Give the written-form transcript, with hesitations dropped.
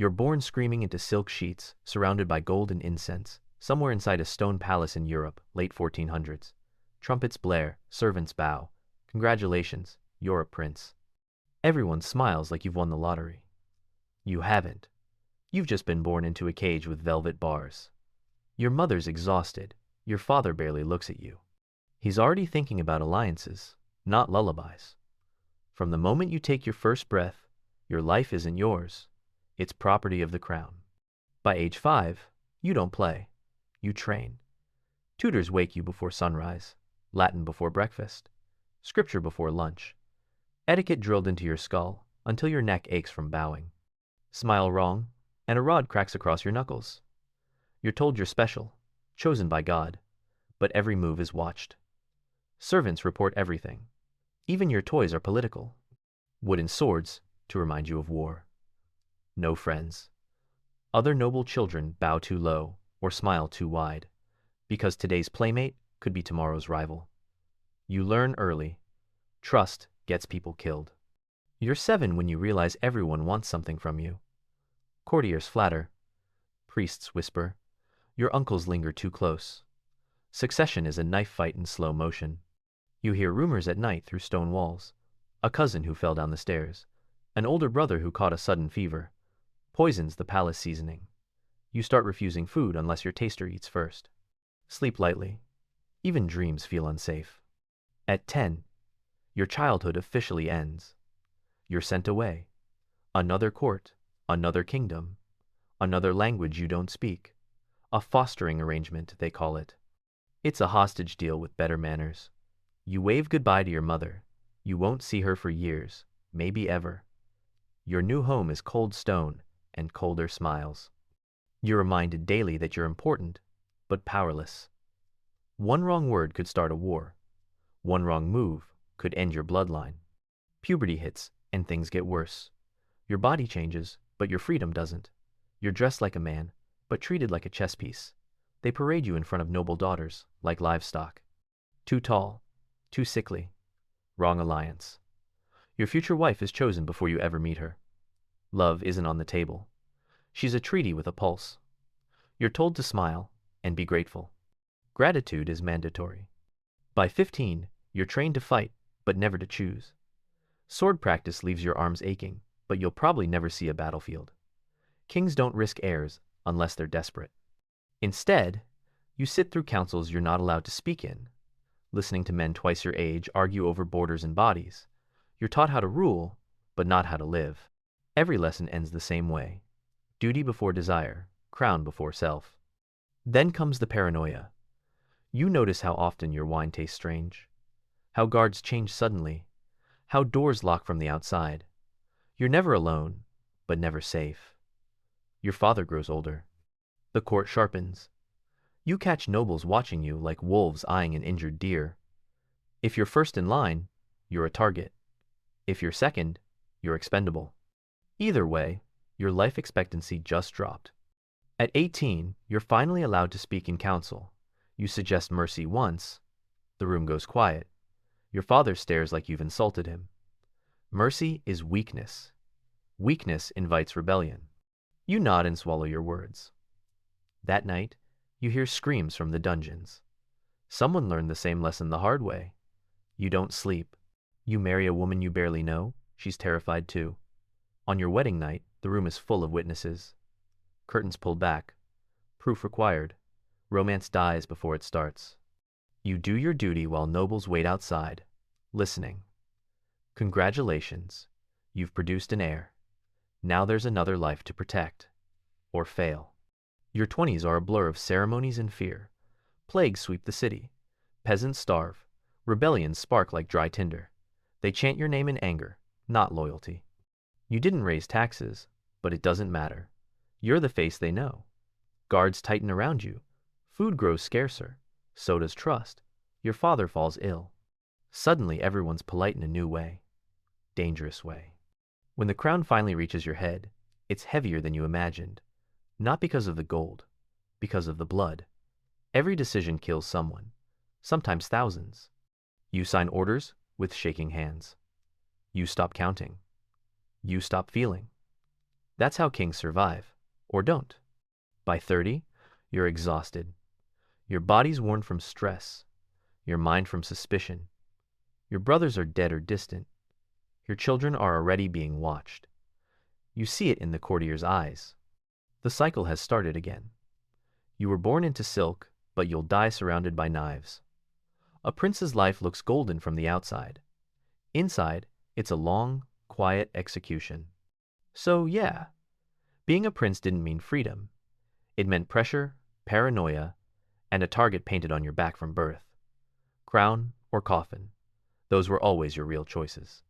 You're born screaming into silk sheets, surrounded by gold and incense, somewhere inside a stone palace in Europe, late 1400s. Trumpets blare, servants bow. Congratulations, you're a prince. Everyone smiles like you've won the lottery. You haven't. You've just been born into a cage with velvet bars. Your mother's exhausted. Your father barely looks at you. He's already thinking about alliances, not lullabies. From the moment you take your first breath, your life isn't yours. It's property of the crown. By age 5, you don't play. You train. Tutors wake you before sunrise, Latin before breakfast, scripture before lunch. Etiquette drilled into your skull until your neck aches from bowing. Smile wrong, and a rod cracks across your knuckles. You're told you're special, chosen by God, but every move is watched. Servants report everything. Even your toys are political. Wooden swords to remind you of war. No friends. Other noble children bow too low or smile too wide, because today's playmate could be tomorrow's rival. You learn early. Trust gets people killed. You're 7 when you realize everyone wants something from you. Courtiers flatter. Priests whisper. Your uncles linger too close. Succession is a knife fight in slow motion. You hear rumors at night through stone walls. A cousin who fell down the stairs. An older brother who caught a sudden fever. Poisons the palace seasoning. You start refusing food unless your taster eats first. Sleep lightly. Even dreams feel unsafe. At 10, your childhood officially ends. You're sent away. Another court, another kingdom, another language you don't speak. A fostering arrangement, they call it. It's a hostage deal with better manners. You wave goodbye to your mother. You won't see her for years, maybe ever. Your new home is cold stone and colder smiles. You're reminded daily that you're important, but powerless. One wrong word could start a war. One wrong move could end your bloodline. Puberty hits and things get worse. Your body changes, but your freedom doesn't. You're dressed like a man, but treated like a chess piece. They parade you in front of noble daughters, like livestock. Too tall, too sickly. Wrong alliance. Your future wife is chosen before you ever meet her. Love isn't on the table. She's a treaty with a pulse. You're told to smile and be grateful. Gratitude is mandatory. By 15, you're trained to fight, but never to choose. Sword practice leaves your arms aching, but you'll probably never see a battlefield. Kings don't risk heirs unless they're desperate. Instead, you sit through councils you're not allowed to speak in, listening to men twice your age argue over borders and bodies. You're taught how to rule, but not how to live. Every lesson ends the same way. Duty before desire, crown before self. Then comes the paranoia. You notice how often your wine tastes strange, how guards change suddenly, how doors lock from the outside. You're never alone, but never safe. Your father grows older. The court sharpens. You catch nobles watching you like wolves eyeing an injured deer. If you're first in line, you're a target. If you're second, you're expendable. Either way, your life expectancy just dropped. At 18, you're finally allowed to speak in council. You suggest mercy once, the room goes quiet. Your father stares like you've insulted him. Mercy is weakness. Weakness invites rebellion. You nod and swallow your words. That night, you hear screams from the dungeons. Someone learned the same lesson the hard way. You don't sleep. You marry a woman you barely know, she's terrified too. On your wedding night, the room is full of witnesses. Curtains pulled back. Proof required. Romance dies before it starts. You do your duty while nobles wait outside, listening. Congratulations, you've produced an heir. Now there's another life to protect. Or fail. Your 20s are a blur of ceremonies and fear. Plagues sweep the city. Peasants starve. Rebellions spark like dry tinder. They chant your name in anger, not loyalty. You didn't raise taxes, but it doesn't matter. You're the face they know. Guards tighten around you. Food grows scarcer. So does trust. Your father falls ill. Suddenly everyone's polite in a new way. Dangerous way. When the crown finally reaches your head, it's heavier than you imagined. Not because of the gold, because of the blood. Every decision kills someone, sometimes thousands. You sign orders with shaking hands. You stop counting. You stop feeling. That's how kings survive. Or don't. By 30, you're exhausted. Your body's worn from stress. Your mind from suspicion. Your brothers are dead or distant. Your children are already being watched. You see it in the courtier's eyes. The cycle has started again. You were born into silk, but you'll die surrounded by knives. A prince's life looks golden from the outside. Inside, it's a long, quiet execution. So yeah, being a prince didn't mean freedom. It meant pressure, paranoia, and a target painted on your back from birth. Crown or coffin, those were always your real choices.